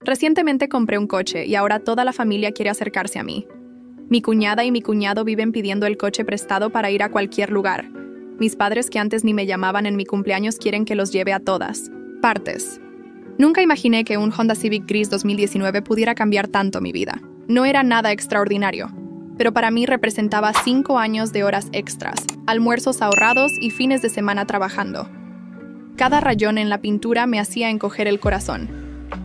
Recientemente compré un coche y ahora toda la familia quiere acercarse a mí. Mi cuñada y mi cuñado viven pidiendo el coche prestado para ir a cualquier lugar. Mis padres, que antes ni me llamaban en mi cumpleaños, quieren que los lleve a todas partes. Nunca imaginé que un Honda Civic gris 2019 pudiera cambiar tanto mi vida. No era nada extraordinario, pero para mí representaba 5 años de horas extras, almuerzos ahorrados y fines de semana trabajando. Cada rayón en la pintura me hacía encoger el corazón.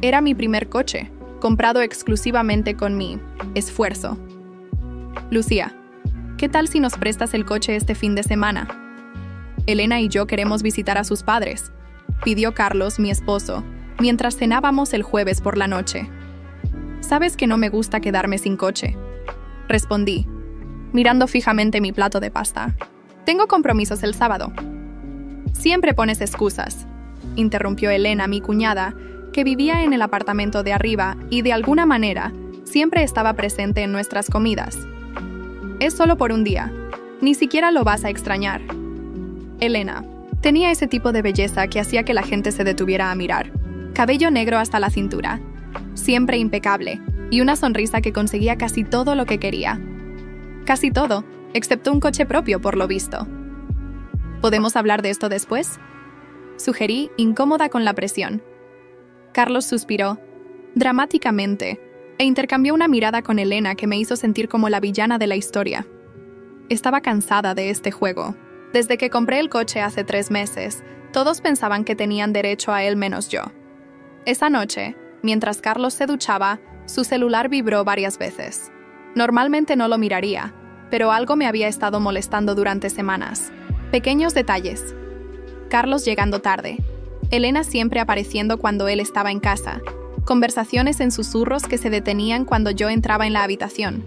Era mi primer coche, comprado exclusivamente con mi esfuerzo. Lucía, ¿qué tal si nos prestas el coche este fin de semana? Elena y yo queremos visitar a sus padres, pidió Carlos, mi esposo, mientras cenábamos el jueves por la noche. Sabes que no me gusta quedarme sin coche, respondí, mirando fijamente mi plato de pasta. Tengo compromisos el sábado. Siempre pones excusas, interrumpió Elena, mi cuñada, que vivía en el apartamento de arriba y de alguna manera siempre estaba presente en nuestras comidas. Es solo por un día, ni siquiera lo vas a extrañar. Elena tenía ese tipo de belleza que hacía que la gente se detuviera a mirar. Cabello negro hasta la cintura, siempre impecable, y una sonrisa que conseguía casi todo lo que quería. Casi todo, excepto un coche propio, por lo visto. ¿Podemos hablar de esto después?, sugerí, incómoda con la presión. Carlos suspiró, dramáticamente, e intercambió una mirada con Elena que me hizo sentir como la villana de la historia. Estaba cansada de este juego. Desde que compré el coche hace 3 meses, todos pensaban que tenían derecho a él menos yo. Esa noche, mientras Carlos se duchaba, su celular vibró varias veces. Normalmente no lo miraría, pero algo me había estado molestando durante semanas. Pequeños detalles. Carlos llegando tarde. Elena siempre apareciendo cuando él estaba en casa. Conversaciones en susurros que se detenían cuando yo entraba en la habitación.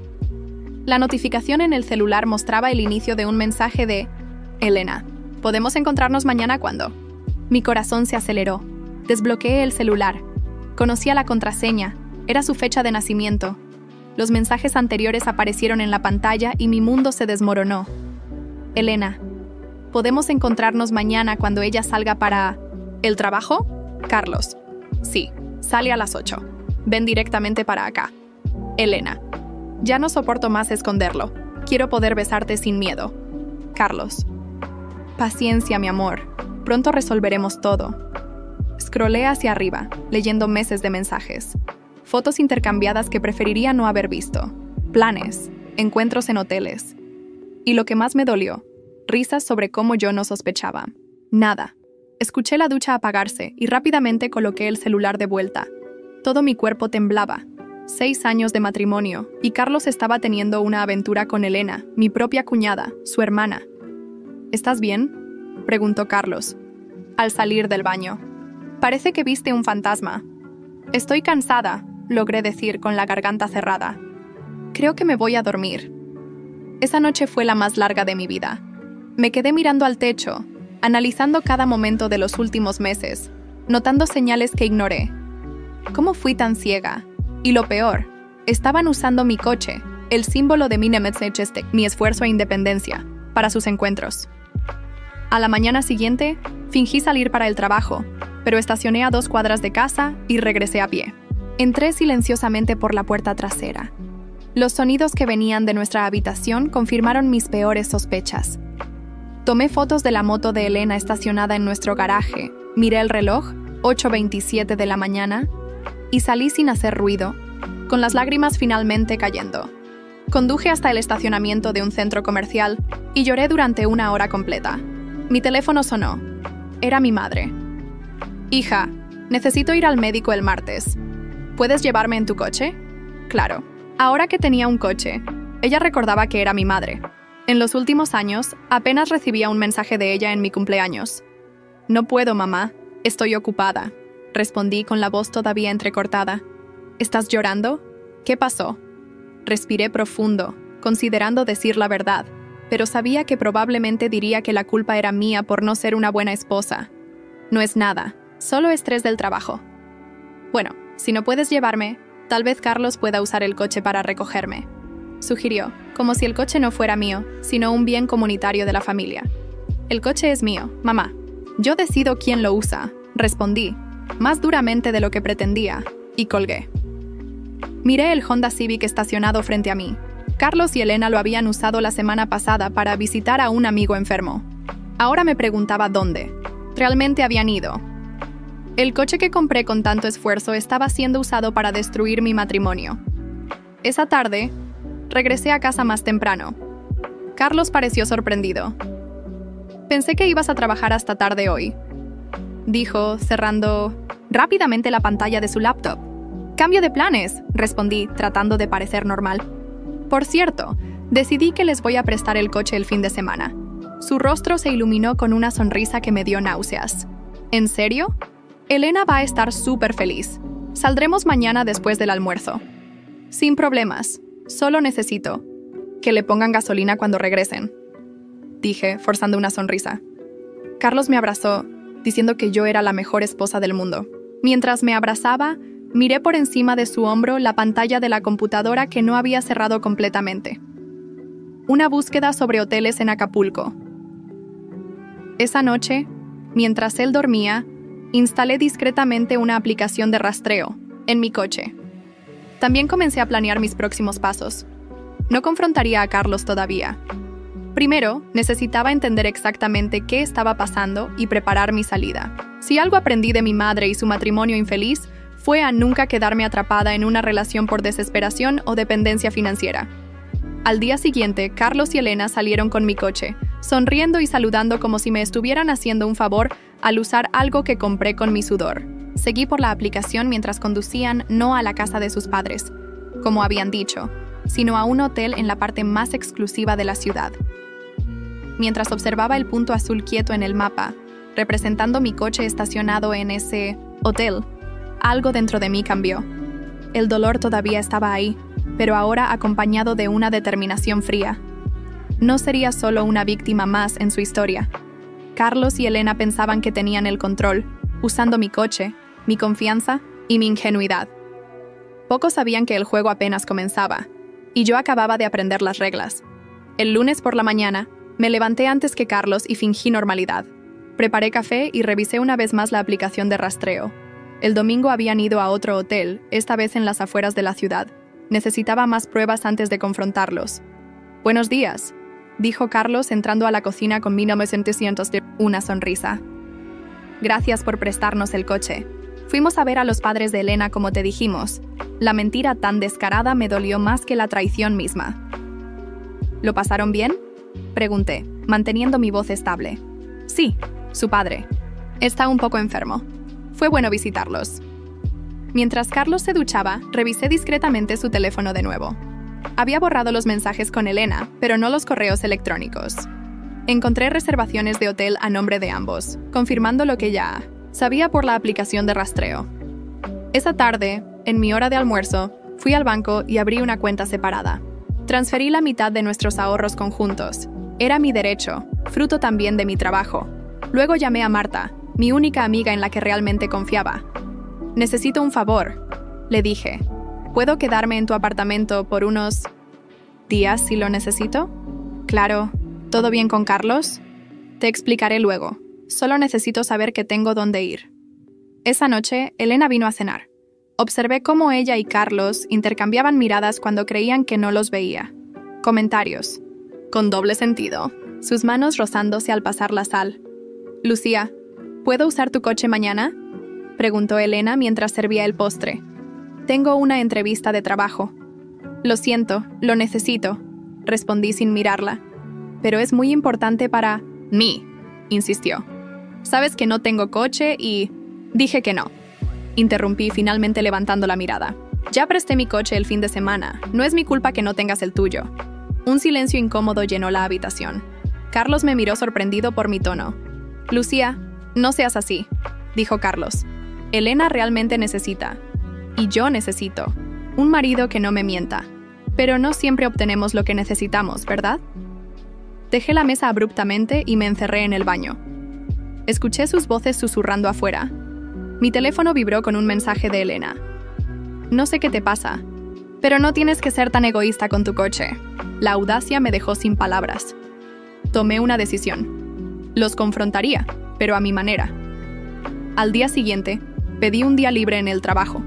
La notificación en el celular mostraba el inicio de un mensaje de Elena, ¿podemos encontrarnos mañana cuándo? Mi corazón se aceleró. Desbloqueé el celular. Conocía la contraseña. Era su fecha de nacimiento. Los mensajes anteriores aparecieron en la pantalla y mi mundo se desmoronó. Elena, ¿podemos encontrarnos mañana cuando ella salga para el trabajo? Carlos, sí, sale a las 8. Ven directamente para acá. Elena, ya no soporto más esconderlo. Quiero poder besarte sin miedo. Carlos, paciencia, mi amor. Pronto resolveremos todo. Scrollé hacia arriba, leyendo meses de mensajes. Fotos intercambiadas que preferiría no haber visto. Planes, encuentros en hoteles. Y lo que más me dolió, risas sobre cómo yo no sospechaba. Nada. Escuché la ducha apagarse y rápidamente coloqué el celular de vuelta. Todo mi cuerpo temblaba. 6 años de matrimonio, y Carlos estaba teniendo una aventura con Elena, mi propia cuñada, su hermana. ¿Estás bien?, preguntó Carlos, al salir del baño. Parece que viste un fantasma. Estoy cansada, logré decir con la garganta cerrada. Creo que me voy a dormir. Esa noche fue la más larga de mi vida. Me quedé mirando al techo, analizando cada momento de los últimos meses, notando señales que ignoré. ¿Cómo fui tan ciega? Y lo peor, estaban usando mi coche, el símbolo de mi Nemetsnechestek, mi esfuerzo e independencia, para sus encuentros. A la mañana siguiente, fingí salir para el trabajo, pero estacioné a 2 cuadras de casa y regresé a pie. Entré silenciosamente por la puerta trasera. Los sonidos que venían de nuestra habitación confirmaron mis peores sospechas. Tomé fotos de la moto de Elena estacionada en nuestro garaje, miré el reloj, 8:27 de la mañana, y salí sin hacer ruido, con las lágrimas finalmente cayendo. Conduje hasta el estacionamiento de un centro comercial y lloré durante 1 hora completa. Mi teléfono sonó. Era mi madre. Hija, necesito ir al médico el martes. ¿Puedes llevarme en tu coche? Claro. Ahora que tenía un coche, ella recordaba que era mi madre. En los últimos años, apenas recibía un mensaje de ella en mi cumpleaños. No puedo, mamá. Estoy ocupada, respondí con la voz todavía entrecortada. ¿Estás llorando? ¿Qué pasó? Respiré profundo, considerando decir la verdad, pero sabía que probablemente diría que la culpa era mía por no ser una buena esposa. No es nada, solo estrés del trabajo. Bueno, si no puedes llevarme, tal vez Carlos pueda usar el coche para recogerme, sugirió, como si el coche no fuera mío, sino un bien comunitario de la familia. El coche es mío, mamá. Yo decido quién lo usa, respondí, más duramente de lo que pretendía, y colgué. Miré el Honda Civic estacionado frente a mí. Carlos y Elena lo habían usado la semana pasada para visitar a un amigo enfermo. Ahora me preguntaba dónde. Realmente habían ido. El coche que compré con tanto esfuerzo estaba siendo usado para destruir mi matrimonio. Esa tarde, regresé a casa más temprano. Carlos pareció sorprendido. «Pensé que ibas a trabajar hasta tarde hoy», dijo, cerrando rápidamente la pantalla de su laptop. «Cambio de planes», respondí, tratando de parecer normal. «Por cierto, decidí que les voy a prestar el coche el fin de semana». Su rostro se iluminó con una sonrisa que me dio náuseas. «¿En serio? Elena va a estar súper feliz. Saldremos mañana después del almuerzo». «Sin problemas. Solo necesito que le pongan gasolina cuando regresen», dije, forzando una sonrisa. Carlos me abrazó, diciendo que yo era la mejor esposa del mundo. Mientras me abrazaba, miré por encima de su hombro la pantalla de la computadora que no había cerrado completamente. Una búsqueda sobre hoteles en Acapulco. Esa noche, mientras él dormía, instalé discretamente una aplicación de rastreo en mi coche. También comencé a planear mis próximos pasos. No confrontaría a Carlos todavía. Primero, necesitaba entender exactamente qué estaba pasando y preparar mi salida. Si algo aprendí de mi madre y su matrimonio infeliz, fue a nunca quedarme atrapada en una relación por desesperación o dependencia financiera. Al día siguiente, Carlos y Elena salieron con mi coche, sonriendo y saludando como si me estuvieran haciendo un favor al usar algo que compré con mi sudor. Seguí por la aplicación mientras conducían no a la casa de sus padres, como habían dicho, sino a un hotel en la parte más exclusiva de la ciudad. Mientras observaba el punto azul quieto en el mapa, representando mi coche estacionado en ese hotel, algo dentro de mí cambió. El dolor todavía estaba ahí, pero ahora acompañado de una determinación fría. No sería solo una víctima más en su historia. Carlos y Elena pensaban que tenían el control, usando mi coche, mi confianza y mi ingenuidad. Pocos sabían que el juego apenas comenzaba, y yo acababa de aprender las reglas. El lunes por la mañana, me levanté antes que Carlos y fingí normalidad. Preparé café y revisé una vez más la aplicación de rastreo. El domingo habían ido a otro hotel, esta vez en las afueras de la ciudad. Necesitaba más pruebas antes de confrontarlos. «Buenos días», dijo Carlos entrando a la cocina con 1900 de una sonrisa. «Gracias por prestarnos el coche. Fuimos a ver a los padres de Elena como te dijimos. La mentira tan descarada me dolió más que la traición misma». «¿Lo pasaron bien?», pregunté, manteniendo mi voz estable. «Sí, su padre. Está un poco enfermo. Fue bueno visitarlos». Mientras Carlos se duchaba, revisé discretamente su teléfono de nuevo. Había borrado los mensajes con Elena, pero no los correos electrónicos. Encontré reservaciones de hotel a nombre de ambos, confirmando lo que ya sabía por la aplicación de rastreo. Esa tarde, en mi hora de almuerzo, fui al banco y abrí una cuenta separada. Transferí la mitad de nuestros ahorros conjuntos. Era mi derecho, fruto también de mi trabajo. Luego llamé a Marta, mi única amiga en la que realmente confiaba. «Necesito un favor», le dije. «¿Puedo quedarme en tu apartamento por unos días si lo necesito?» «Claro. ¿Todo bien con Carlos?» «Te explicaré luego. Solo necesito saber que tengo dónde ir». Esa noche, Elena vino a cenar. Observé cómo ella y Carlos intercambiaban miradas cuando creían que no los veía. Comentarios. Con doble sentido. Sus manos rozándose al pasar la sal. «Lucía, ¿puedo usar tu coche mañana?», preguntó Elena mientras servía el postre. «Tengo una entrevista de trabajo». «Lo siento, lo necesito», respondí sin mirarla. «Pero es muy importante para mí», insistió. «Sabes que no tengo coche y...» «Dije que no», interrumpí finalmente levantando la mirada. «Ya presté mi coche el fin de semana. No es mi culpa que no tengas el tuyo». Un silencio incómodo llenó la habitación. Carlos me miró sorprendido por mi tono. «Lucía, no seas así», dijo Carlos. «Elena realmente necesita, y yo necesito, un marido que no me mienta. Pero no siempre obtenemos lo que necesitamos, ¿verdad?». Dejé la mesa abruptamente y me encerré en el baño. Escuché sus voces susurrando afuera. Mi teléfono vibró con un mensaje de Elena. «No sé qué te pasa, pero no tienes que ser tan egoísta con tu coche». La audacia me dejó sin palabras. Tomé una decisión. Los confrontaría, pero a mi manera. Al día siguiente, pedí un día libre en el trabajo.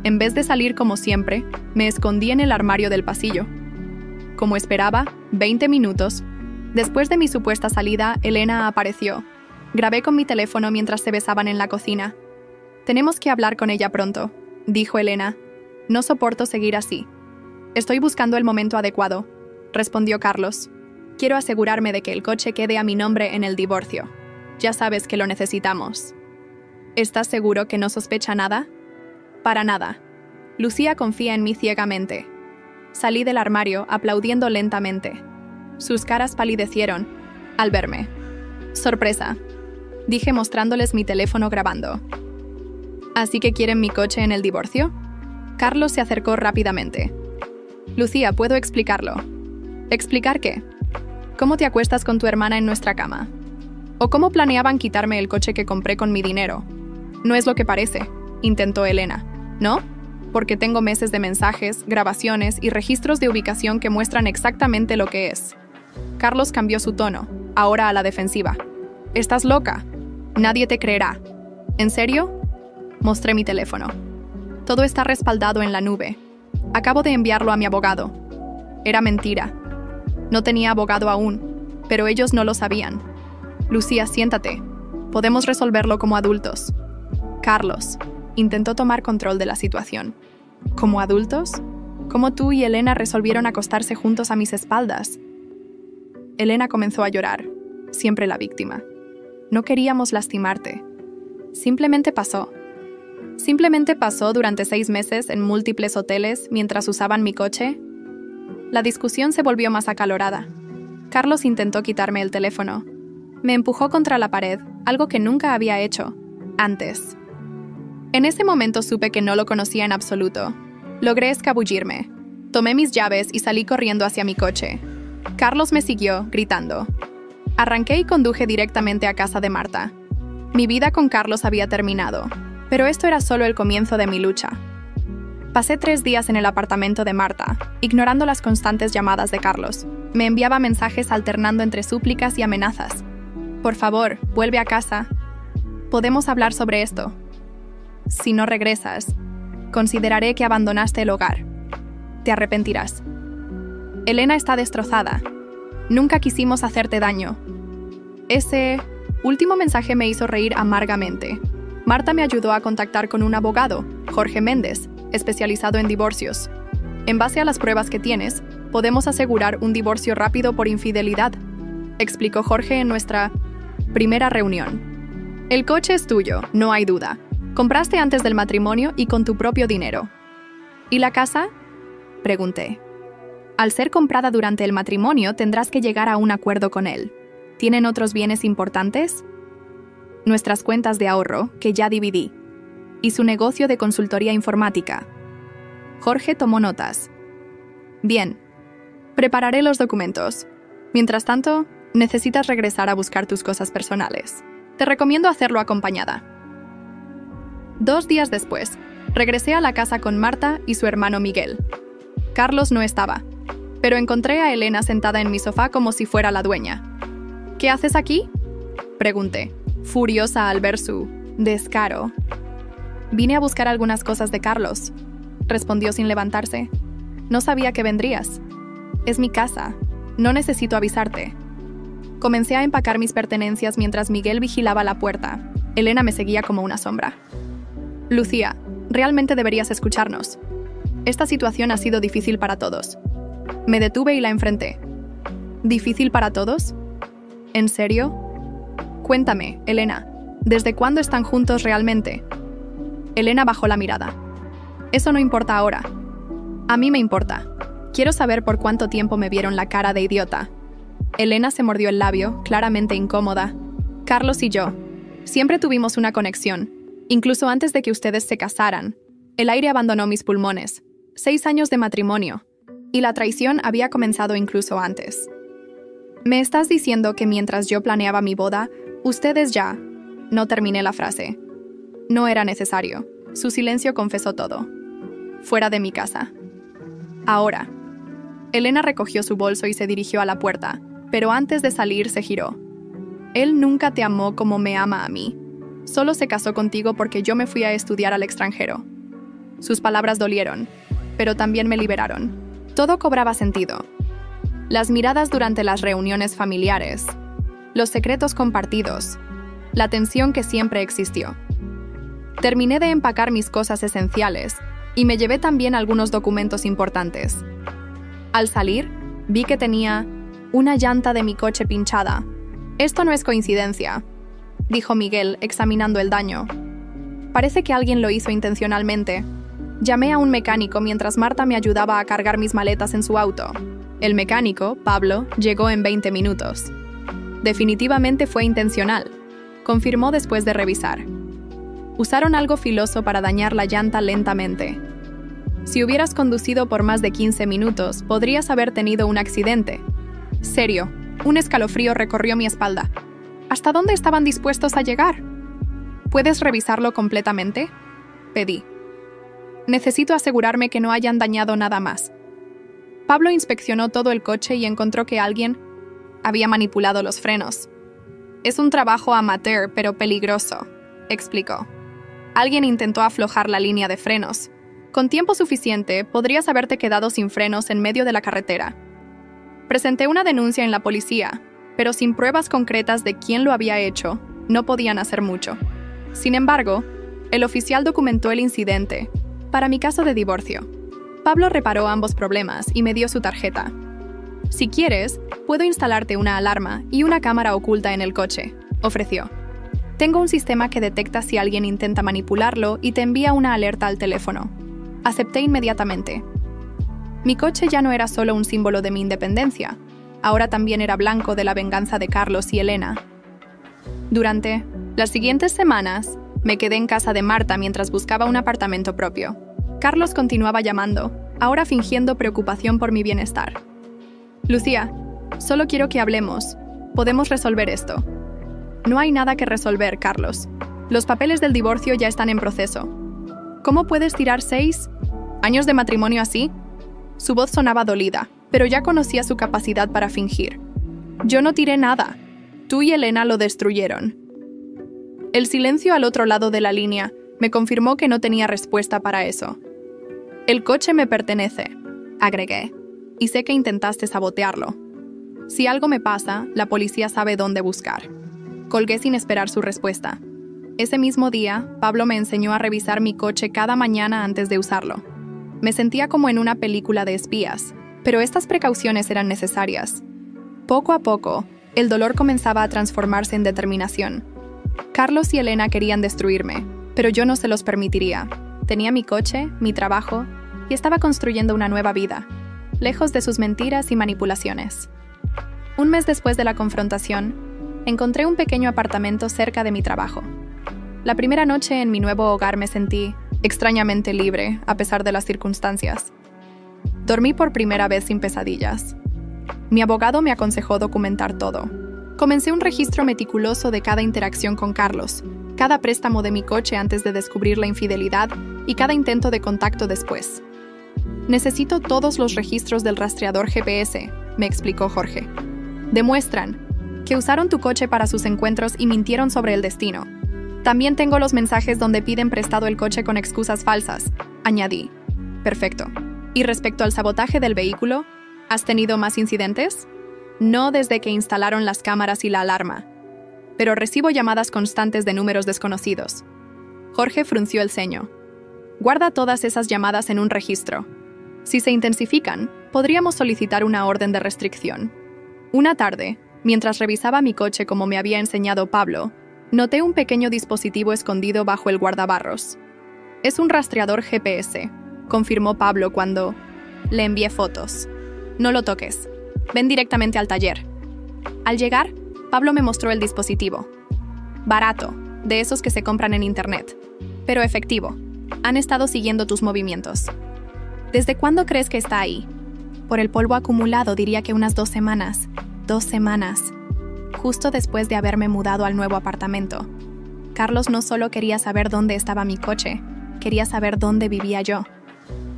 En vez de salir como siempre, me escondí en el armario del pasillo. Como esperaba, 20 minutos. Después de mi supuesta salida, Elena apareció. Grabé con mi teléfono mientras se besaban en la cocina. «Tenemos que hablar con ella pronto», dijo Elena. «No soporto seguir así». «Estoy buscando el momento adecuado», respondió Carlos. «Quiero asegurarme de que el coche quede a mi nombre en el divorcio. Ya sabes que lo necesitamos». «¿Estás seguro que no sospecha nada?» «Para nada. Lucía confía en mí ciegamente». Salí del armario aplaudiendo lentamente. Sus caras palidecieron al verme. «Sorpresa», dije mostrándoles mi teléfono grabando. «¿Así que quieren mi coche en el divorcio?» Carlos se acercó rápidamente. «Lucía, puedo explicarlo». «¿Explicar qué?» «¿Cómo te acuestas con tu hermana en nuestra cama?» «¿O cómo planeaban quitarme el coche que compré con mi dinero?» «No es lo que parece», intentó Elena. «¿No?» Porque tengo meses de mensajes, grabaciones y registros de ubicación que muestran exactamente lo que es. Carlos cambió su tono, ahora a la defensiva. «¿Estás loca? Nadie te creerá». «¿En serio?» Mostré mi teléfono. «Todo está respaldado en la nube. Acabo de enviarlo a mi abogado». Era mentira. No tenía abogado aún, pero ellos no lo sabían. «Lucía, siéntate. Podemos resolverlo como adultos». Carlos intentó tomar control de la situación. ¿Como adultos? ¿Cómo tú y Elena resolvieron acostarse juntos a mis espaldas? Elena comenzó a llorar, siempre la víctima. No queríamos lastimarte. Simplemente pasó. Simplemente pasó durante 6 meses en múltiples hoteles mientras usaban mi coche. La discusión se volvió más acalorada. Carlos intentó quitarme el teléfono. Me empujó contra la pared, algo que nunca había hecho antes. En ese momento supe que no lo conocía en absoluto. Logré escabullirme. Tomé mis llaves y salí corriendo hacia mi coche. Carlos me siguió, gritando. Arranqué y conduje directamente a casa de Marta. Mi vida con Carlos había terminado, pero esto era solo el comienzo de mi lucha. Pasé 3 días en el apartamento de Marta, ignorando las constantes llamadas de Carlos. Me enviaba mensajes alternando entre súplicas y amenazas. «Por favor, vuelve a casa. Podemos hablar sobre esto. Si no regresas, consideraré que abandonaste el hogar. Te arrepentirás. Elena está destrozada. Nunca quisimos hacerte daño». Ese último mensaje me hizo reír amargamente. Marta me ayudó a contactar con un abogado, Jorge Méndez, especializado en divorcios. «En base a las pruebas que tienes, podemos asegurar un divorcio rápido por infidelidad», explicó Jorge en nuestra primera reunión. «El coche es tuyo, no hay duda. Compraste antes del matrimonio y con tu propio dinero». «¿Y la casa?», pregunté. «Al ser comprada durante el matrimonio, tendrás que llegar a un acuerdo con él. ¿Tienen otros bienes importantes?». «Nuestras cuentas de ahorro, que ya dividí. Y su negocio de consultoría informática». Jorge tomó notas. «Bien. Prepararé los documentos. Mientras tanto, necesitas regresar a buscar tus cosas personales. Te recomiendo hacerlo acompañada». 2 días después, regresé a la casa con Marta y su hermano Miguel. Carlos no estaba, pero encontré a Elena sentada en mi sofá como si fuera la dueña. «¿Qué haces aquí?», pregunté, furiosa al ver su descaro. «Vine a buscar algunas cosas de Carlos», respondió sin levantarse. «No sabía que vendrías. Es mi casa. No necesito avisarte». Comencé a empacar mis pertenencias mientras Miguel vigilaba la puerta. Elena me seguía como una sombra. «Lucía, realmente deberías escucharnos. Esta situación ha sido difícil para todos». Me detuve y la enfrenté. «¿Difícil para todos? ¿En serio? Cuéntame, Elena, ¿desde cuándo están juntos realmente?». Elena bajó la mirada. «Eso no importa ahora. A mí me importa. Quiero saber por cuánto tiempo me vieron la cara de idiota». Elena se mordió el labio, claramente incómoda. «Carlos y yo siempre tuvimos una conexión. Incluso antes de que ustedes se casaran. El aire abandonó mis pulmones. 6 años de matrimonio. Y la traición había comenzado incluso antes». «¿Me estás diciendo que mientras yo planeaba mi boda, ustedes ya...?» No terminé la frase. No era necesario. Su silencio confesó todo. «Fuera de mi casa. Ahora». Elena recogió su bolso y se dirigió a la puerta, pero antes de salir se giró. «Él nunca te amó como me ama a mí. Solo se casó contigo porque yo me fui a estudiar al extranjero». Sus palabras dolieron, pero también me liberaron. Todo cobraba sentido. Las miradas durante las reuniones familiares, los secretos compartidos, la tensión que siempre existió. Terminé de empacar mis cosas esenciales y me llevé también algunos documentos importantes. Al salir, vi que tenía una llanta de mi coche pinchada. «Esto no es coincidencia», dijo Miguel, examinando el daño. «Parece que alguien lo hizo intencionalmente». Llamé a un mecánico mientras Marta me ayudaba a cargar mis maletas en su auto. El mecánico, Pablo, llegó en 20 minutos. «Definitivamente fue intencional», confirmó después de revisar. «Usaron algo filoso para dañar la llanta lentamente. Si hubieras conducido por más de 15 minutos, podrías haber tenido un accidente». Serio, un escalofrío recorrió mi espalda. ¿Hasta dónde estaban dispuestos a llegar? ¿Puedes revisarlo completamente?, pedí. Necesito asegurarme que no hayan dañado nada más. Pablo inspeccionó todo el coche y encontró que alguien había manipulado los frenos. «Es un trabajo amateur, pero peligroso», explicó. «Alguien intentó aflojar la línea de frenos. Con tiempo suficiente, podrías haberte quedado sin frenos en medio de la carretera». Presenté una denuncia en la policía, pero sin pruebas concretas de quién lo había hecho, no podían hacer mucho. Sin embargo, el oficial documentó el incidente para mi caso de divorcio. Pablo reparó ambos problemas y me dio su tarjeta. «Si quieres, puedo instalarte una alarma y una cámara oculta en el coche», ofreció. «Tengo un sistema que detecta si alguien intenta manipularlo y te envía una alerta al teléfono». Acepté inmediatamente. Mi coche ya no era solo un símbolo de mi independencia, ahora también era blanco de la venganza de Carlos y Elena. Durante las siguientes semanas, me quedé en casa de Marta mientras buscaba un apartamento propio. Carlos continuaba llamando, ahora fingiendo preocupación por mi bienestar. «Lucía, solo quiero que hablemos. Podemos resolver esto». «No hay nada que resolver, Carlos. Los papeles del divorcio ya están en proceso». «¿Cómo puedes tirar 6 años de matrimonio así?». Su voz sonaba dolida, pero ya conocía su capacidad para fingir. «Yo no tiré nada. Tú y Elena lo destruyeron». El silencio al otro lado de la línea me confirmó que no tenía respuesta para eso. «El coche me pertenece», agregué, «y sé que intentaste sabotearlo. Si algo me pasa, la policía sabe dónde buscar». Colgué sin esperar su respuesta. Ese mismo día, Pablo me enseñó a revisar mi coche cada mañana antes de usarlo. Me sentía como en una película de espías, pero estas precauciones eran necesarias. Poco a poco, el dolor comenzaba a transformarse en determinación. Carlos y Elena querían destruirme, pero yo no se los permitiría. Tenía mi coche, mi trabajo, y estaba construyendo una nueva vida, lejos de sus mentiras y manipulaciones. Un mes después de la confrontación, encontré un pequeño apartamento cerca de mi trabajo. La primera noche en mi nuevo hogar me sentí extrañamente libre, a pesar de las circunstancias. Dormí por primera vez sin pesadillas. Mi abogado me aconsejó documentar todo. Comencé un registro meticuloso de cada interacción con Carlos, cada préstamo de mi coche antes de descubrir la infidelidad y cada intento de contacto después. «Necesito todos los registros del rastreador GPS», me explicó Jorge. «Demuestran que usaron tu coche para sus encuentros y mintieron sobre el destino. También tengo los mensajes donde piden prestado el coche con excusas falsas», añadí. «Perfecto. ¿Y respecto al sabotaje del vehículo, has tenido más incidentes?» «No desde que instalaron las cámaras y la alarma, pero recibo llamadas constantes de números desconocidos». Jorge frunció el ceño. «Guarda todas esas llamadas en un registro. Si se intensifican, podríamos solicitar una orden de restricción». Una tarde, mientras revisaba mi coche como me había enseñado Pablo, noté un pequeño dispositivo escondido bajo el guardabarros. «Es un rastreador GPS», confirmó Pablo cuando le envié fotos. «No lo toques. Ven directamente al taller». Al llegar, Pablo me mostró el dispositivo. «Barato, de esos que se compran en internet, pero efectivo. Han estado siguiendo tus movimientos». «¿Desde cuándo crees que está ahí?» «Por el polvo acumulado diría que unas 2 semanas». 2 semanas. Justo después de haberme mudado al nuevo apartamento. Carlos no solo quería saber dónde estaba mi coche, quería saber dónde vivía yo.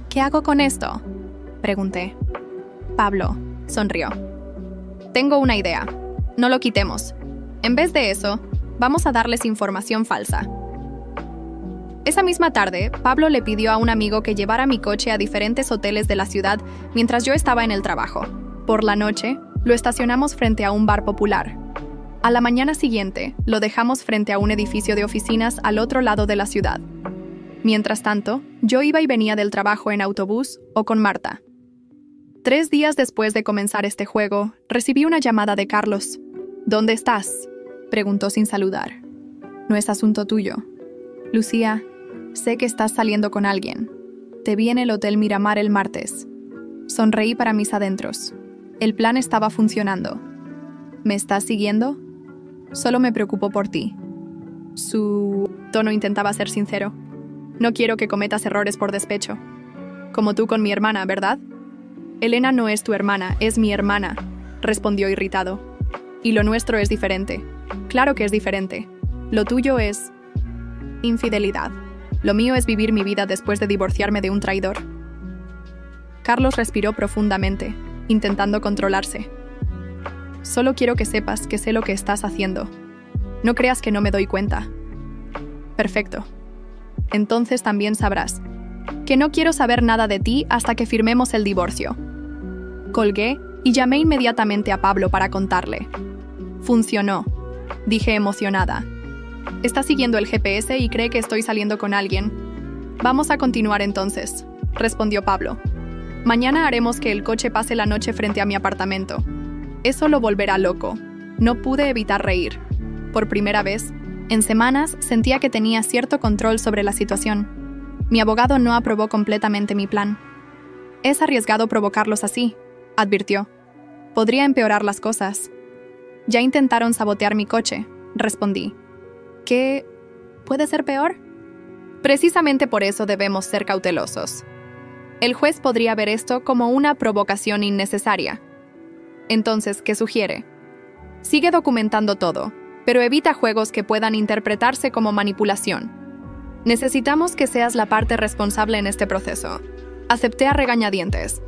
«¿Qué hago con esto?», pregunté. Pablo sonrió. «Tengo una idea. No lo quitemos. En vez de eso, vamos a darles información falsa». Esa misma tarde, Pablo le pidió a un amigo que llevara mi coche a diferentes hoteles de la ciudad mientras yo estaba en el trabajo. Por la noche, lo estacionamos frente a un bar popular. A la mañana siguiente, lo dejamos frente a un edificio de oficinas al otro lado de la ciudad. Mientras tanto, yo iba y venía del trabajo en autobús o con Marta. 3 días después de comenzar este juego, recibí una llamada de Carlos. ¿Dónde estás?, preguntó sin saludar. No es asunto tuyo. Lucía, sé que estás saliendo con alguien. Te vi en el Hotel Miramar el martes. Sonreí para mis adentros. El plan estaba funcionando. ¿Me estás siguiendo? Solo me preocupo por ti. Su tono intentaba ser sincero. No quiero que cometas errores por despecho. Como tú con mi hermana, ¿verdad? Elena no es tu hermana, es mi hermana, respondió irritado. Y lo nuestro es diferente. Claro que es diferente. Lo tuyo es infidelidad. Lo mío es vivir mi vida después de divorciarme de un traidor. Carlos respiró profundamente, intentando controlarse. Solo quiero que sepas que sé lo que estás haciendo. No creas que no me doy cuenta. Perfecto. Entonces también sabrás que no quiero saber nada de ti hasta que firmemos el divorcio. Colgué y llamé inmediatamente a Pablo para contarle. Funcionó, dije emocionada. Está siguiendo el GPS y cree que estoy saliendo con alguien. Vamos a continuar entonces, respondió Pablo. Mañana haremos que el coche pase la noche frente a mi apartamento. Eso lo volverá loco. No pude evitar reír. Por primera vez, en semanas, sentía que tenía cierto control sobre la situación. Mi abogado no aprobó completamente mi plan. Es arriesgado provocarlos así, advirtió. Podría empeorar las cosas. Ya intentaron sabotear mi coche, respondí. ¿Qué puede ser peor? Precisamente por eso debemos ser cautelosos. El juez podría ver esto como una provocación innecesaria. Entonces, ¿qué sugiere? Sigue documentando todo, pero evita juegos que puedan interpretarse como manipulación. Necesitamos que seas la parte responsable en este proceso. Acepté a regañadientes.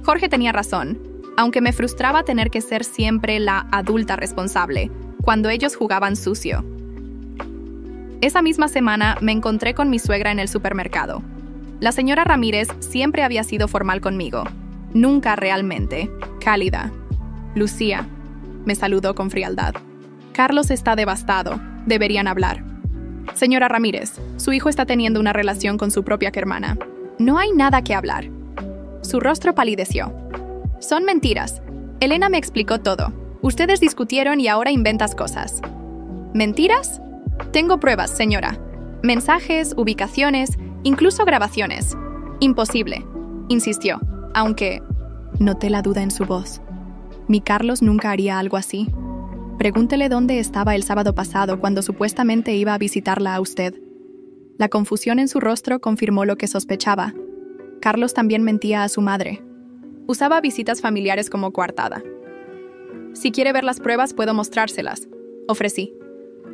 Jorge tenía razón, aunque me frustraba tener que ser siempre la adulta responsable, cuando ellos jugaban sucio. Esa misma semana me encontré con mi suegra en el supermercado. La señora Ramírez siempre había sido formal conmigo. Nunca realmente cálida. Lucía, me saludó con frialdad. Carlos está devastado. Deberían hablar. Señora Ramírez, su hijo está teniendo una relación con su propia hermana. No hay nada que hablar. Su rostro palideció. Son mentiras. Elena me explicó todo. Ustedes discutieron y ahora inventas cosas. ¿Mentiras? Tengo pruebas, señora. Mensajes, ubicaciones, incluso grabaciones. Imposible, insistió, aunque noté la duda en su voz. Mi Carlos nunca haría algo así. Pregúntele dónde estaba el sábado pasado cuando supuestamente iba a visitarla a usted. La confusión en su rostro confirmó lo que sospechaba. Carlos también mentía a su madre. Usaba visitas familiares como coartada. Si quiere ver las pruebas, puedo mostrárselas, ofrecí,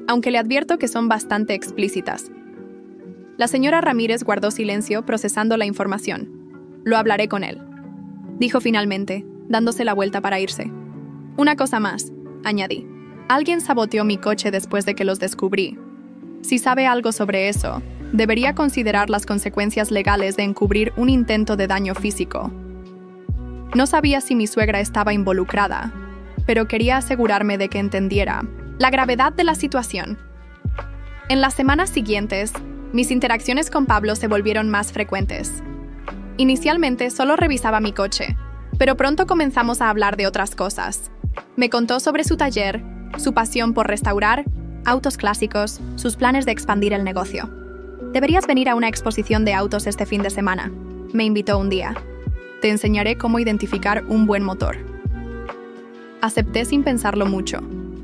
aunque le advierto que son bastante explícitas. La señora Ramírez guardó silencio procesando la información. Lo hablaré con él, dijo finalmente, dándose la vuelta para irse. Una cosa más, añadí. Alguien saboteó mi coche después de que los descubrí. Si sabe algo sobre eso, debería considerar las consecuencias legales de encubrir un intento de daño físico. No sabía si mi suegra estaba involucrada, pero quería asegurarme de que entendiera la gravedad de la situación. En las semanas siguientes, mis interacciones con Pablo se volvieron más frecuentes. Inicialmente solo revisaba mi coche, pero pronto comenzamos a hablar de otras cosas. Me contó sobre su taller, su pasión por restaurar, autos clásicos, sus planes de expandir el negocio. Deberías venir a una exposición de autos este fin de semana, me invitó un día. Te enseñaré cómo identificar un buen motor. Acepté sin pensarlo mucho.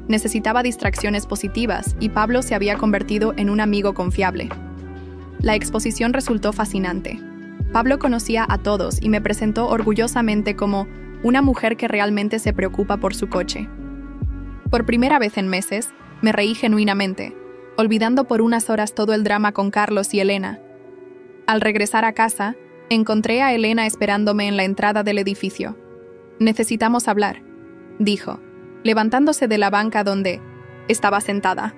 Necesitaba distracciones positivas y Pablo se había convertido en un amigo confiable. La exposición resultó fascinante. Pablo conocía a todos y me presentó orgullosamente como una mujer que realmente se preocupa por su coche. Por primera vez en meses, me reí genuinamente, olvidando por unas horas todo el drama con Carlos y Elena. Al regresar a casa, encontré a Elena esperándome en la entrada del edificio. Necesitamos hablar, dijo, levantándose de la banca donde estaba sentada.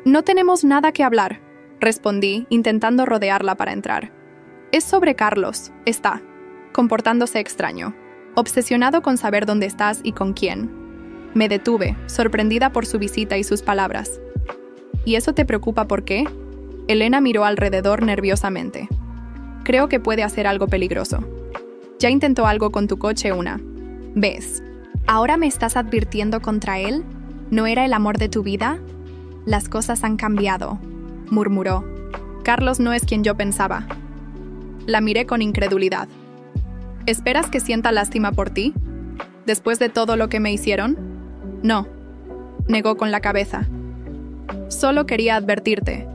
No tenemos nada que hablar, respondí, intentando rodearla para entrar. Es sobre Carlos, está, comportándose extraño, obsesionado con saber dónde estás y con quién. Me detuve, sorprendida por su visita y sus palabras. ¿Y eso te preocupa por qué? Elena miró alrededor nerviosamente. Creo que puede hacer algo peligroso. Ya intentó algo con tu coche una vez. ¿Ahora me estás advirtiendo contra él? ¿No era el amor de tu vida? Las cosas han cambiado, murmuró. Carlos no es quien yo pensaba. La miré con incredulidad. ¿Esperas que sienta lástima por ti? ¿Después de todo lo que me hicieron? No, negó con la cabeza. Solo quería advertirte.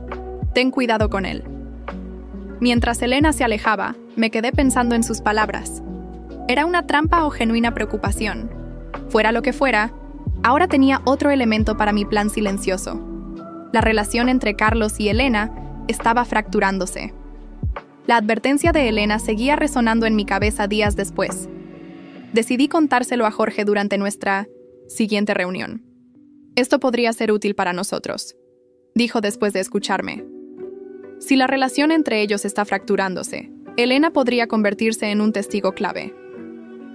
Ten cuidado con él. Mientras Elena se alejaba, me quedé pensando en sus palabras. ¿Era una trampa o genuina preocupación? Fuera lo que fuera, ahora tenía otro elemento para mi plan silencioso. La relación entre Carlos y Elena estaba fracturándose. La advertencia de Elena seguía resonando en mi cabeza días después. Decidí contárselo a Jorge durante nuestra siguiente reunión. Esto podría ser útil para nosotros, dijo después de escucharme. Si la relación entre ellos está fracturándose, Elena podría convertirse en un testigo clave.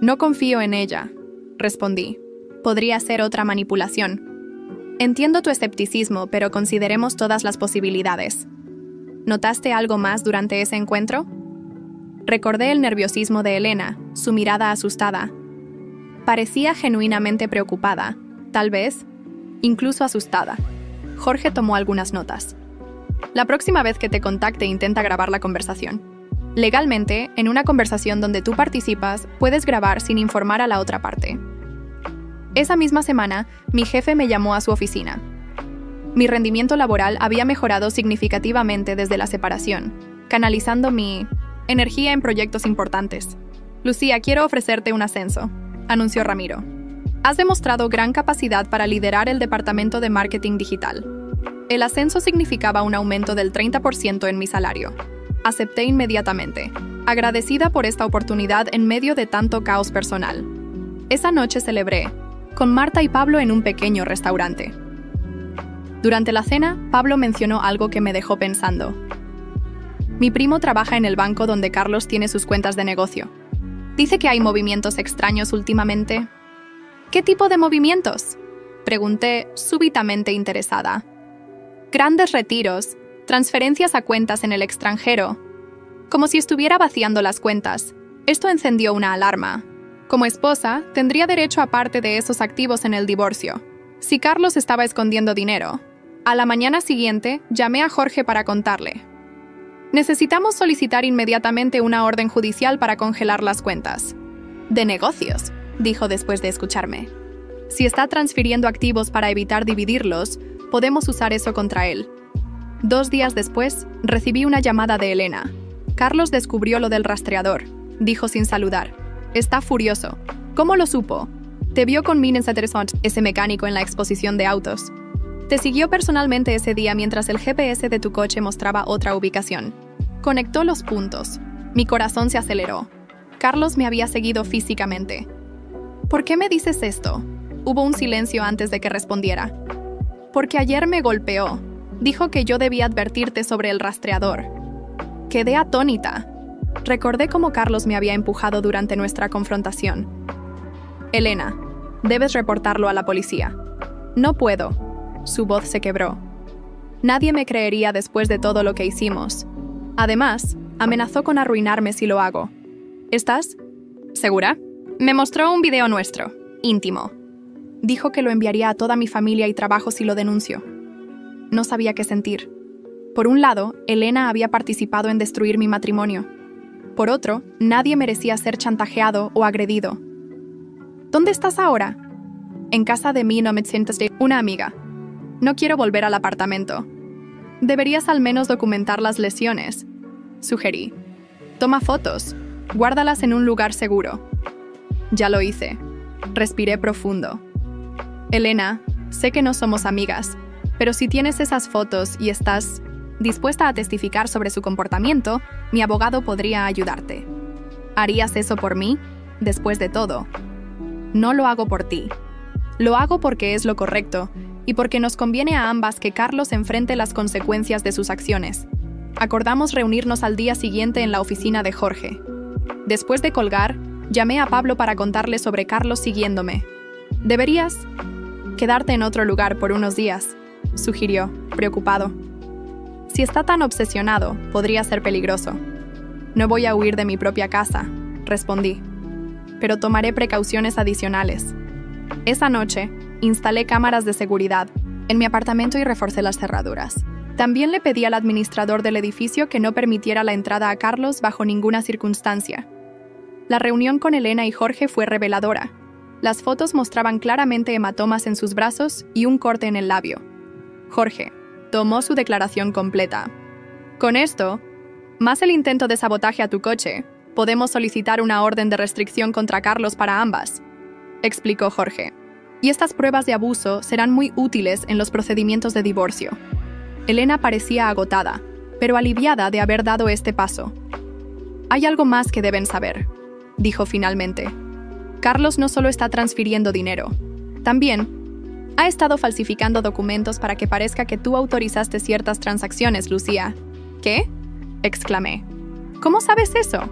No confío en ella, respondí. Podría ser otra manipulación. Entiendo tu escepticismo, pero consideremos todas las posibilidades. ¿Notaste algo más durante ese encuentro? Recordé el nerviosismo de Elena, su mirada asustada. Parecía genuinamente preocupada, tal vez, incluso asustada. Jorge tomó algunas notas. La próxima vez que te contacte, intenta grabar la conversación. Legalmente, en una conversación donde tú participas, puedes grabar sin informar a la otra parte. Esa misma semana, mi jefe me llamó a su oficina. Mi rendimiento laboral había mejorado significativamente desde la separación, canalizando mi energía en proyectos importantes. Lucía, quiero ofrecerte un ascenso, anunció Ramiro. Has demostrado gran capacidad para liderar el departamento de marketing digital. El ascenso significaba un aumento del 30% en mi salario. Acepté inmediatamente, agradecida por esta oportunidad en medio de tanto caos personal. Esa noche celebré, con Marta y Pablo en un pequeño restaurante. Durante la cena, Pablo mencionó algo que me dejó pensando. Mi primo trabaja en el banco donde Carlos tiene sus cuentas de negocio. Dice que hay movimientos extraños últimamente. ¿Qué tipo de movimientos? Pregunté, súbitamente interesada. Grandes retiros, transferencias a cuentas en el extranjero. Como si estuviera vaciando las cuentas. Esto encendió una alarma. Como esposa, tendría derecho a parte de esos activos en el divorcio. Si Carlos estaba escondiendo dinero. A la mañana siguiente, llamé a Jorge para contarle. Necesitamos solicitar inmediatamente una orden judicial para congelar las cuentas. De negocios, dijo después de escucharme. Si está transfiriendo activos para evitar dividirlos, podemos usar eso contra él. 2 días después, recibí una llamada de Elena. Carlos descubrió lo del rastreador, dijo sin saludar. Está furioso. ¿Cómo lo supo? Te vio con Minen Sattersont, ese mecánico en la exposición de autos. Te siguió personalmente ese día mientras el GPS de tu coche mostraba otra ubicación. Conectó los puntos. Mi corazón se aceleró. Carlos me había seguido físicamente. ¿Por qué me dices esto? Hubo un silencio antes de que respondiera. Porque ayer me golpeó. Dijo que yo debía advertirte sobre el rastreador. Quedé atónita. Recordé cómo Carlos me había empujado durante nuestra confrontación. Elena, debes reportarlo a la policía. No puedo. Su voz se quebró. Nadie me creería después de todo lo que hicimos. Además, amenazó con arruinarme si lo hago. ¿Estás segura? Me mostró un video nuestro, íntimo. Dijo que lo enviaría a toda mi familia y trabajo si lo denuncio. No sabía qué sentir. Por un lado, Elena había participado en destruir mi matrimonio. Por otro, nadie merecía ser chantajeado o agredido. ¿Dónde estás ahora? En casa de mi no me sientes de una amiga. No quiero volver al apartamento. Deberías al menos documentar las lesiones, sugerí. Toma fotos, guárdalas en un lugar seguro. Ya lo hice. Respiré profundo. Elena, sé que no somos amigas, pero si tienes esas fotos y estás dispuesta a testificar sobre su comportamiento, mi abogado podría ayudarte. ¿Harías eso por mí? Después de todo, no lo hago por ti. Lo hago porque es lo correcto y porque nos conviene a ambas que Carlos enfrente las consecuencias de sus acciones. Acordamos reunirnos al día siguiente en la oficina de Jorge. Después de colgar, llamé a Pablo para contarle sobre Carlos siguiéndome. «Deberías quedarte en otro lugar por unos días», sugirió, preocupado. «Si está tan obsesionado, podría ser peligroso». «No voy a huir de mi propia casa», respondí, «pero tomaré precauciones adicionales». Esa noche, instalé cámaras de seguridad en mi apartamento y reforcé las cerraduras. También le pedí al administrador del edificio que no permitiera la entrada a Carlos bajo ninguna circunstancia. La reunión con Elena y Jorge fue reveladora. Las fotos mostraban claramente hematomas en sus brazos y un corte en el labio. Jorge tomó su declaración completa. «Con esto, más el intento de sabotaje a tu coche, podemos solicitar una orden de restricción contra Carlos para ambas», explicó Jorge. «Y estas pruebas de abuso serán muy útiles en los procedimientos de divorcio». Elena parecía agotada, pero aliviada de haber dado este paso. «Hay algo más que deben saber», dijo finalmente. «Carlos no solo está transfiriendo dinero, también ha estado falsificando documentos para que parezca que tú autorizaste ciertas transacciones, Lucía». «¿Qué?», exclamé. «¿Cómo sabes eso?»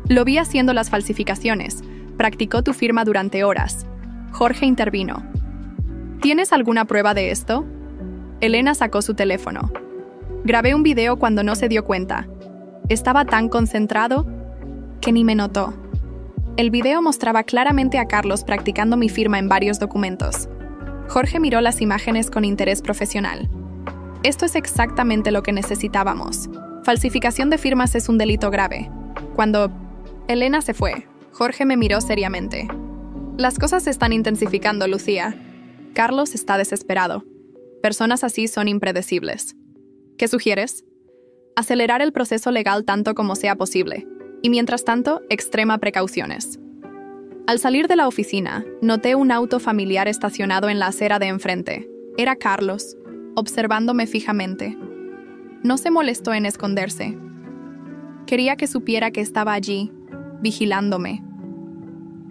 «Lo vi haciendo las falsificaciones. Practicó tu firma durante horas». Jorge intervino. «¿Tienes alguna prueba de esto?» Elena sacó su teléfono. «Grabé un video cuando no se dio cuenta. Estaba tan concentrado que ni me notó». El video mostraba claramente a Carlos practicando mi firma en varios documentos. Jorge miró las imágenes con interés profesional. «Esto es exactamente lo que necesitábamos. Falsificación de firmas es un delito grave». Cuando Elena se fue, Jorge me miró seriamente. «Las cosas se están intensificando, Lucía. Carlos está desesperado. Personas así son impredecibles. ¿Qué sugieres?» «Acelerar el proceso legal tanto como sea posible. Y mientras tanto, extrema precauciones». Al salir de la oficina, noté un auto familiar estacionado en la acera de enfrente. Era Carlos, observándome fijamente. No se molestó en esconderse. Quería que supiera que estaba allí, vigilándome.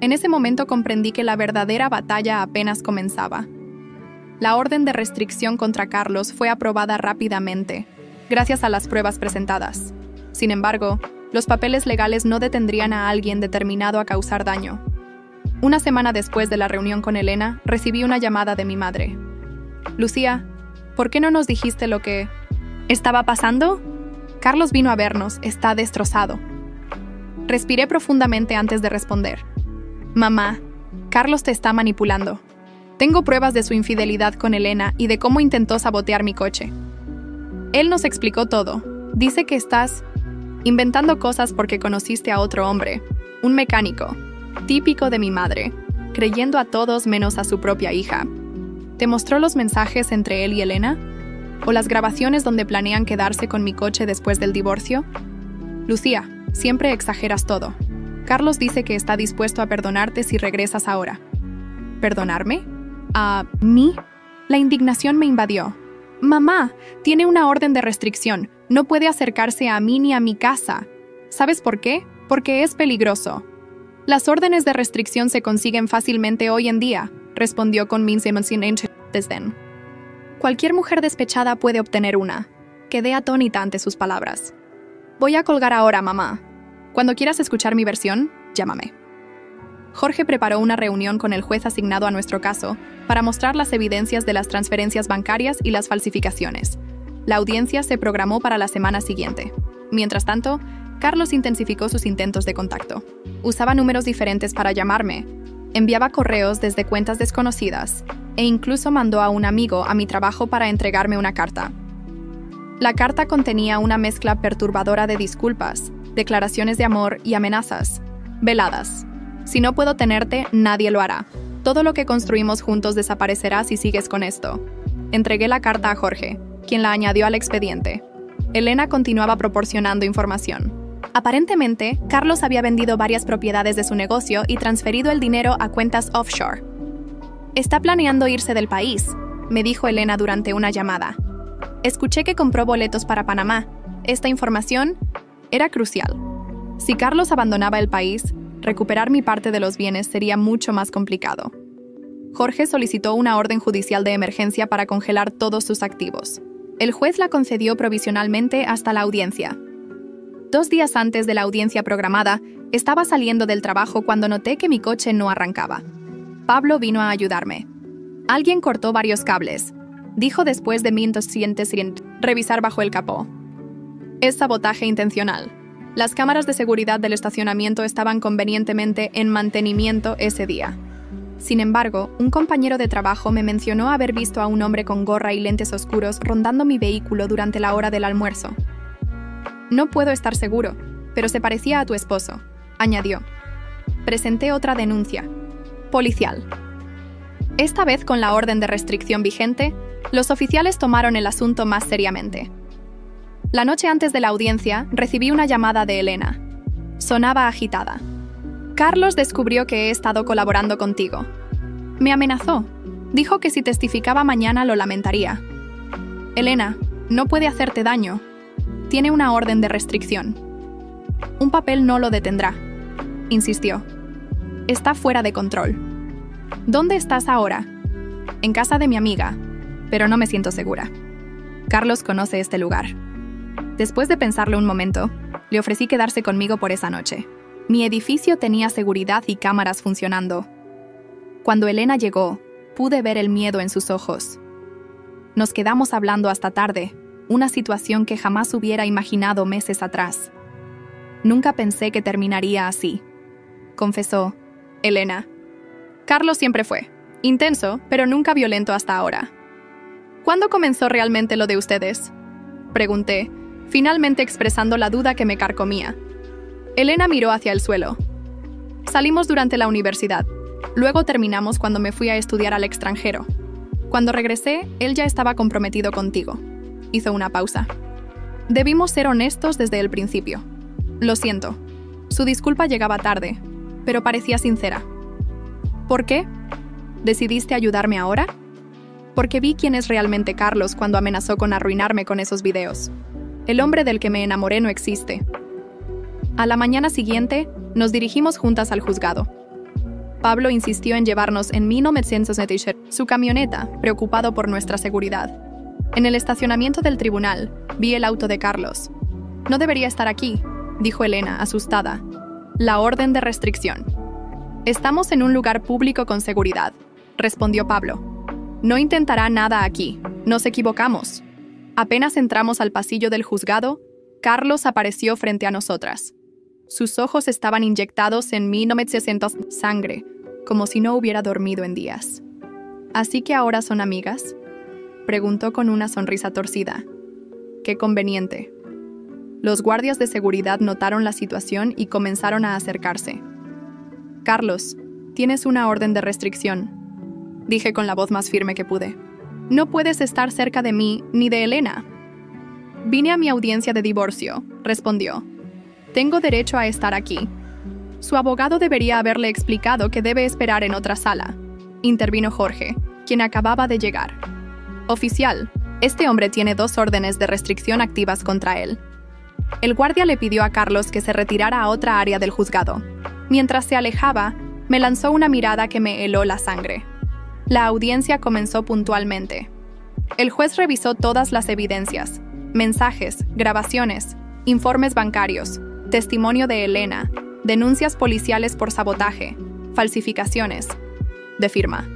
En ese momento comprendí que la verdadera batalla apenas comenzaba. La orden de restricción contra Carlos fue aprobada rápidamente, gracias a las pruebas presentadas. Sin embargo, los papeles legales no detendrían a alguien determinado a causar daño. Una semana después de la reunión con Elena, recibí una llamada de mi madre. «Lucía, ¿por qué no nos dijiste lo que estaba pasando? Carlos vino a vernos, está destrozado». Respiré profundamente antes de responder. «Mamá, Carlos te está manipulando. Tengo pruebas de su infidelidad con Elena y de cómo intentó sabotear mi coche. Él nos explicó todo. Dice que estás inventando cosas porque conociste a otro hombre, un mecánico, típico de mi madre, creyendo a todos menos a su propia hija. ¿Te mostró los mensajes entre él y Elena? ¿O las grabaciones donde planean quedarse con mi coche después del divorcio? Lucía, siempre exageras todo. Carlos dice que está dispuesto a perdonarte si regresas ahora». ¿Perdonarme? ¿A mí? La indignación me invadió. «Mamá, tiene una orden de restricción. No puede acercarse a mí ni a mi casa». ¿Sabes por qué? Porque es peligroso. «Las órdenes de restricción se consiguen fácilmente hoy en día», respondió con desdén. «Cualquier mujer despechada puede obtener una». Quedé atónita ante sus palabras. «Voy a colgar ahora, mamá. Cuando quieras escuchar mi versión, llámame». Jorge preparó una reunión con el juez asignado a nuestro caso para mostrar las evidencias de las transferencias bancarias y las falsificaciones. La audiencia se programó para la semana siguiente. Mientras tanto, Carlos intensificó sus intentos de contacto. Usaba números diferentes para llamarme, enviaba correos desde cuentas desconocidas e incluso mandó a un amigo a mi trabajo para entregarme una carta. La carta contenía una mezcla perturbadora de disculpas, declaraciones de amor y amenazas, veladas. «Si no puedo tenerte, nadie lo hará. Todo lo que construimos juntos desaparecerá si sigues con esto». Entregué la carta a Jorge, quien la añadió al expediente. Elena continuaba proporcionando información. Aparentemente, Carlos había vendido varias propiedades de su negocio y transferido el dinero a cuentas offshore. «Está planeando irse del país», me dijo Elena durante una llamada. «Escuché que compró boletos para Panamá. Esta información era crucial. Si Carlos abandonaba el país, recuperar mi parte de los bienes sería mucho más complicado». Jorge solicitó una orden judicial de emergencia para congelar todos sus activos. El juez la concedió provisionalmente hasta la audiencia. 2 días antes de la audiencia programada, estaba saliendo del trabajo cuando noté que mi coche no arrancaba. Pablo vino a ayudarme. Alguien cortó varios cables, dijo después de 1200 revisar bajo el capó. Es sabotaje intencional. Las cámaras de seguridad del estacionamiento estaban convenientemente en mantenimiento ese día. Sin embargo, un compañero de trabajo me mencionó haber visto a un hombre con gorra y lentes oscuros rondando mi vehículo durante la hora del almuerzo. No puedo estar seguro, pero se parecía a tu esposo, añadió. Presenté otra denuncia, policial. Esta vez con la orden de restricción vigente, los oficiales tomaron el asunto más seriamente. La noche antes de la audiencia, recibí una llamada de Elena. Sonaba agitada. Carlos descubrió que he estado colaborando contigo. Me amenazó. Dijo que si testificaba mañana lo lamentaría. Elena, no puede hacerte daño. Tiene una orden de restricción. Un papel no lo detendrá, insistió. Está fuera de control. ¿Dónde estás ahora? En casa de mi amiga, pero no me siento segura. Carlos conoce este lugar. Después de pensarlo un momento, le ofrecí quedarse conmigo por esa noche. Mi edificio tenía seguridad y cámaras funcionando. Cuando Elena llegó, pude ver el miedo en sus ojos. Nos quedamos hablando hasta tarde, una situación que jamás hubiera imaginado meses atrás. Nunca pensé que terminaría así, confesó Elena. Carlos siempre fue intenso, pero nunca violento hasta ahora. ¿Cuándo comenzó realmente lo de ustedes?, pregunté, finalmente expresando la duda que me carcomía. Elena miró hacia el suelo. Salimos durante la universidad. Luego terminamos cuando me fui a estudiar al extranjero. Cuando regresé, él ya estaba comprometido contigo. Hizo una pausa. Debimos ser honestos desde el principio. Lo siento. Su disculpa llegaba tarde, pero parecía sincera. ¿Por qué? ¿Decidiste ayudarme ahora? Porque vi quién es realmente Carlos cuando amenazó con arruinarme con esos videos. El hombre del que me enamoré no existe. A la mañana siguiente, nos dirigimos juntas al juzgado. Pablo insistió en llevarnos en 1997 su camioneta, preocupado por nuestra seguridad. En el estacionamiento del tribunal, vi el auto de Carlos. No debería estar aquí, dijo Elena, asustada. La orden de restricción. Estamos en un lugar público con seguridad, respondió Pablo. No intentará nada aquí, nos equivocamos. Apenas entramos al pasillo del juzgado, Carlos apareció frente a nosotras. Sus ojos estaban inyectados en 1900 sangre, como si no hubiera dormido en días. ¿Así que ahora son amigas?, preguntó con una sonrisa torcida. Qué conveniente. Los guardias de seguridad notaron la situación y comenzaron a acercarse. Carlos, tienes una orden de restricción, dije con la voz más firme que pude. No puedes estar cerca de mí ni de Elena. Vine a mi audiencia de divorcio, respondió. Tengo derecho a estar aquí. Su abogado debería haberle explicado que debe esperar en otra sala, intervino Jorge, quien acababa de llegar. Oficial, este hombre tiene 2 órdenes de restricción activas contra él. El guardia le pidió a Carlos que se retirara a otra área del juzgado. Mientras se alejaba, me lanzó una mirada que me heló la sangre. La audiencia comenzó puntualmente. El juez revisó todas las evidencias, mensajes, grabaciones, informes bancarios, testimonio de Elena, denuncias policiales por sabotaje, falsificaciones, de firma.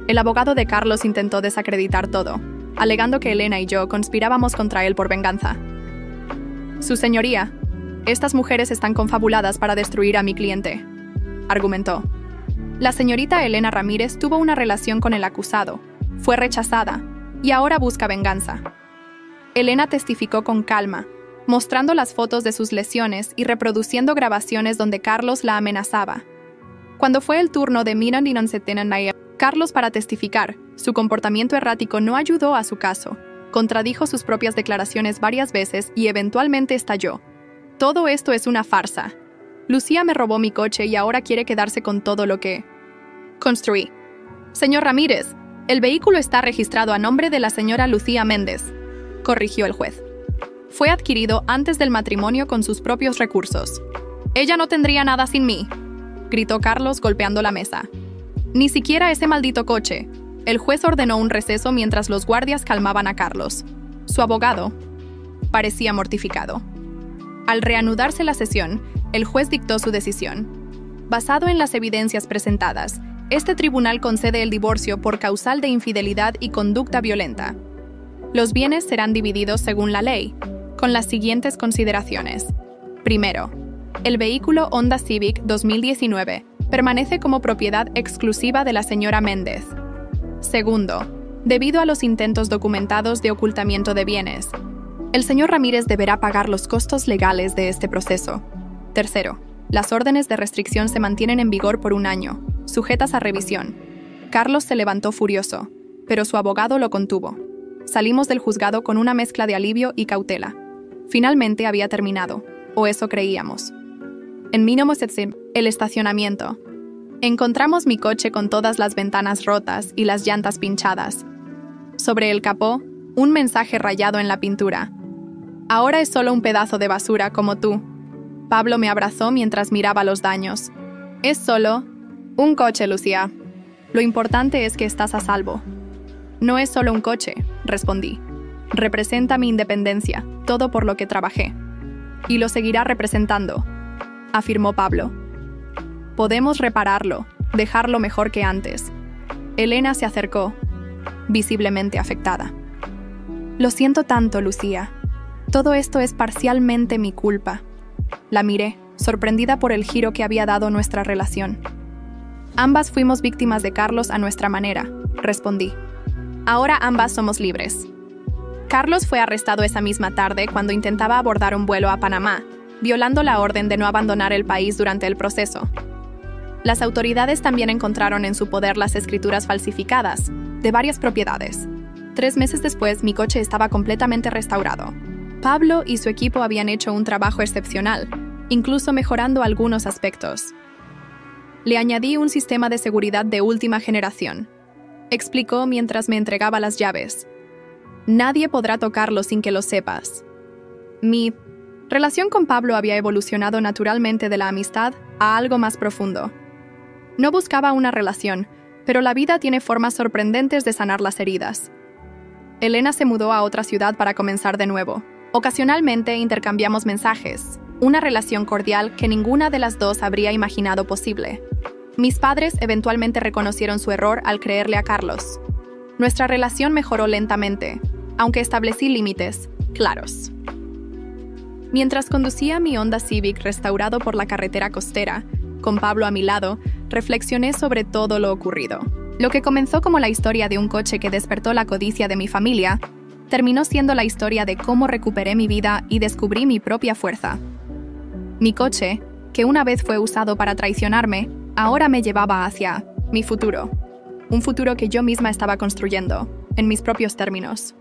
El abogado de Carlos intentó desacreditar todo, alegando que Elena y yo conspirábamos contra él por venganza. Su señoría, estas mujeres están confabuladas para destruir a mi cliente, argumentó. La señorita Elena Ramírez tuvo una relación con el acusado, fue rechazada y ahora busca venganza. Elena testificó con calma, mostrando las fotos de sus lesiones y reproduciendo grabaciones donde Carlos la amenazaba. Cuando fue el turno de Miran Carlos para testificar, su comportamiento errático no ayudó a su caso, contradijo sus propias declaraciones varias veces y eventualmente estalló. Todo esto es una farsa. Lucía me robó mi coche y ahora quiere quedarse con todo lo que construí. Señor Ramírez, el vehículo está registrado a nombre de la señora Lucía Méndez, corrigió el juez. Fue adquirido antes del matrimonio con sus propios recursos. Ella no tendría nada sin mí, gritó Carlos golpeando la mesa. Ni siquiera ese maldito coche. El juez ordenó un receso mientras los guardias calmaban a Carlos. Su abogado parecía mortificado. Al reanudarse la sesión, el juez dictó su decisión. Basado en las evidencias presentadas, este tribunal concede el divorcio por causal de infidelidad y conducta violenta. Los bienes serán divididos según la ley, con las siguientes consideraciones. Primero, el vehículo Honda Civic 2019 permanece como propiedad exclusiva de la señora Méndez. Segundo, debido a los intentos documentados de ocultamiento de bienes, el señor Ramírez deberá pagar los costos legales de este proceso. Tercero, las órdenes de restricción se mantienen en vigor por 1 año, sujetas a revisión. Carlos se levantó furioso, pero su abogado lo contuvo. Salimos del juzgado con una mezcla de alivio y cautela. Finalmente había terminado, o eso creíamos. En Minomosetsim, el estacionamiento. Encontramos mi coche con todas las ventanas rotas y las llantas pinchadas. Sobre el capó, un mensaje rayado en la pintura. Ahora es solo un pedazo de basura como tú. Pablo me abrazó mientras miraba los daños. Es solo un coche, Lucía. Lo importante es que estás a salvo. No es solo un coche, respondí. Representa mi independencia, todo por lo que trabajé. Y lo seguirá representando, afirmó Pablo. Podemos repararlo, dejarlo mejor que antes. Elena se acercó, visiblemente afectada. Lo siento tanto, Lucía. Todo esto es parcialmente mi culpa. La miré, sorprendida por el giro que había dado nuestra relación. Ambas fuimos víctimas de Carlos a nuestra manera, respondí. Ahora ambas somos libres. Carlos fue arrestado esa misma tarde cuando intentaba abordar un vuelo a Panamá, violando la orden de no abandonar el país durante el proceso. Las autoridades también encontraron en su poder las escrituras falsificadas de varias propiedades. 3 meses después, mi coche estaba completamente restaurado. Pablo y su equipo habían hecho un trabajo excepcional, incluso mejorando algunos aspectos. Le añadí un sistema de seguridad de última generación, explicó mientras me entregaba las llaves. Nadie podrá tocarlo sin que lo sepas. Mi relación con Pablo había evolucionado naturalmente de la amistad a algo más profundo. No buscaba una relación, pero la vida tiene formas sorprendentes de sanar las heridas. Elena se mudó a otra ciudad para comenzar de nuevo. Ocasionalmente intercambiamos mensajes, una relación cordial que ninguna de las dos habría imaginado posible. Mis padres eventualmente reconocieron su error al creerle a Carlos. Nuestra relación mejoró lentamente, aunque establecí límites claros. Mientras conducía mi Honda Civic restaurado por la carretera costera, con Pablo a mi lado, reflexioné sobre todo lo ocurrido. Lo que comenzó como la historia de un coche que despertó la codicia de mi familia, terminó siendo la historia de cómo recuperé mi vida y descubrí mi propia fuerza. Mi coche, que una vez fue usado para traicionarme, ahora me llevaba hacia mi futuro. Un futuro que yo misma estaba construyendo, en mis propios términos.